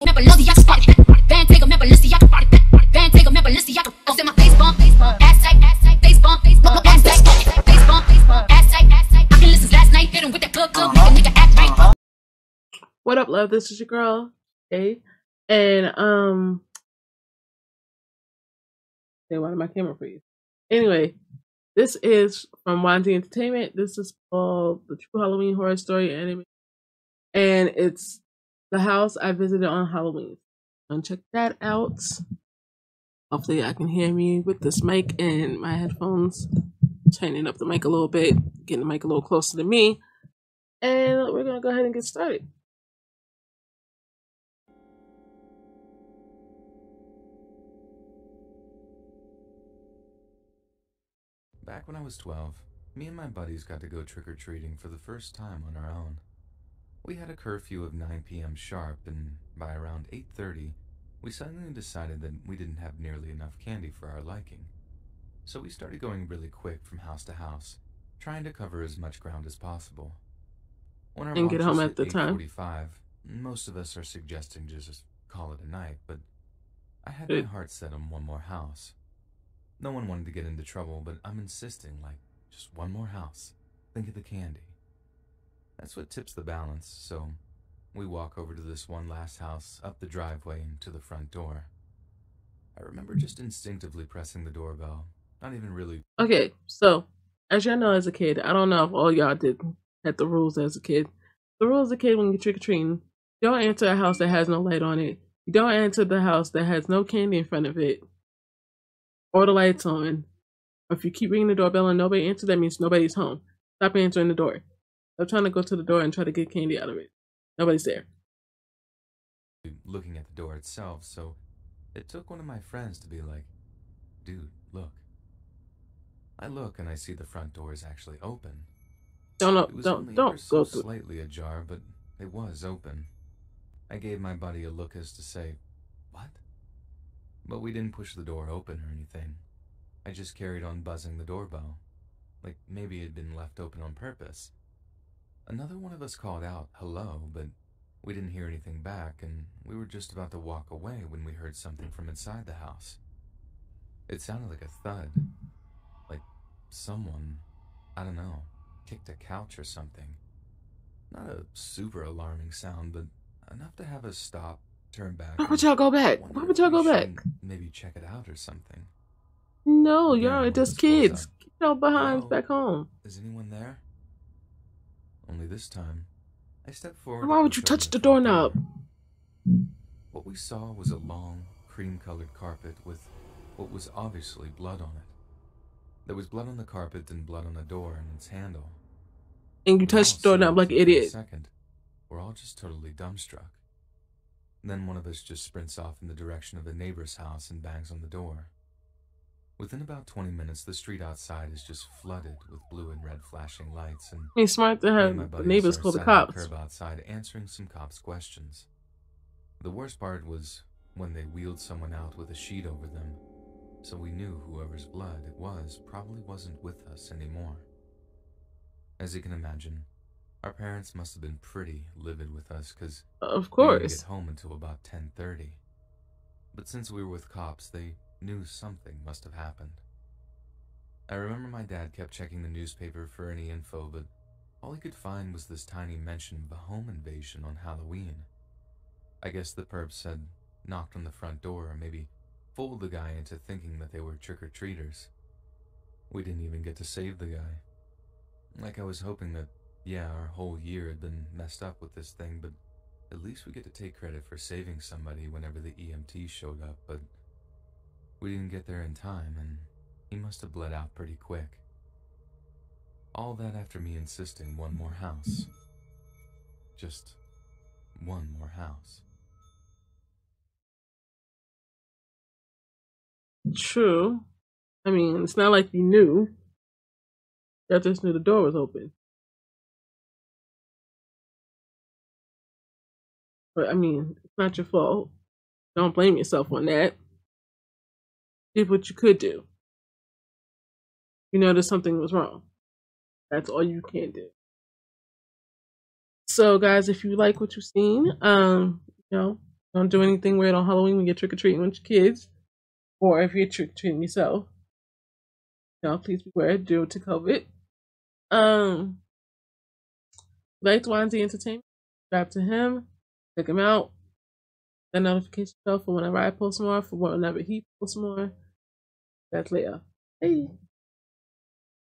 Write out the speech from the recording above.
What up, love? This is your girl, hey, and hey, why did my camera freeze? Anyway, this is from wansee Entertainment. This is called The True Halloween Horror Story Anime, and it's the house I visited on Halloween. Check that out. Hopefully, I can hear me with this mic and my headphones. Turning up the mic a little bit, getting the mic a little closer to me, and we're gonna go ahead and get started. Back when I was 12, me and my buddies got to go trick-or-treating for the first time on our own. We had a curfew of 9 p.m. sharp, and by around 8:30, we suddenly decided that we didn't have nearly enough candy for our liking. So we started going really quick from house to house, trying to cover as much ground as possible. When our And get home at the time. 8:45, most of us are suggesting just call it a night, but I had my heart set on one more house. No one wanted to get into trouble, but I'm insisting, like, just one more house. Think of the candy. That's what tips the balance, so we walk over to this one last house, up the driveway, and to the front door. I remember just instinctively pressing the doorbell, not even really... Okay, so, as y'all know as a kid, I don't know if all y'all had the rules as a kid. The rules as a kid when you trick-or-treating, you don't enter a house that has no light on it. You don't enter the house that has no candy in front of it, or the lights on. Or if you keep ringing the doorbell and nobody answers, that means nobody's home. Stop answering the door. Stop trying to go to the door and try to get candy out of it. Nobody's there. Looking at the door itself, so it took one of my friends to be like, dude, look. I look and I see the front door is actually open. Don't go through. Slightly ajar, but it was open. I gave my buddy a look as to say, what? But we didn't push the door open or anything. I just carried on buzzing the doorbell, like maybe it had been left open on purpose. Another one of us called out, hello, but we didn't hear anything back, and we were just about to walk away when we heard something from inside the house. It sounded like a thud, like someone, I don't know, kicked a couch or something. Not a super alarming sound, but enough to have us stop, turn back. Why would y'all go back? Why would y'all go back? Maybe check it out or something. No, y'all are just kids. Keep your behinds back home. Is anyone there? Only this time, I stepped forward. Why would you touch the doorknob? What we saw was a long, cream-colored carpet with what was obviously blood on it. There was blood on the carpet and blood on the door and its handle. And you touched the doorknob like an idiot. Second, we're all just totally dumbstruck. Then one of us just sprints off in the direction of the neighbor's house and bangs on the door. Within about 20 minutes, the street outside is just flooded with blue and red flashing lights, and it's smart to have the neighbors call the cops. Curb outside, answering some cops' questions. The worst part was when they wheeled someone out with a sheet over them, so we knew whoever's blood it was probably wasn't with us anymore. As you can imagine, our parents must have been pretty livid with us, because of we didn't course get home until about 10:30. But since we were with cops, they knew something must have happened. I remember my dad kept checking the newspaper for any info, but all he could find was this tiny mention of a home invasion on Halloween. I guess the perps had knocked on the front door, or maybe fooled the guy into thinking that they were trick-or-treaters. We didn't even get to save the guy. Like, I was hoping that, yeah, our whole year had been messed up with this thing, but at least we get to take credit for saving somebody whenever the EMT showed up, but we didn't get there in time, and he must have bled out pretty quick. All that after me insisting one more house. Just one more house. True. I mean, it's not like you knew. You just knew the door was open. But I mean, it's not your fault. Don't blame yourself on that. Did what you could do. You noticed something was wrong. That's all you can do. So guys, if you like what you've seen, Don't do anything weird on Halloween when you're trick or treating with your kids, or if you're trick or treating yourself. Please beware due to COVID. Like Wansee Entertainment, subscribe to him, check him out. The notification bell for whenever I post more, for whenever he posts more. That's later. Hey.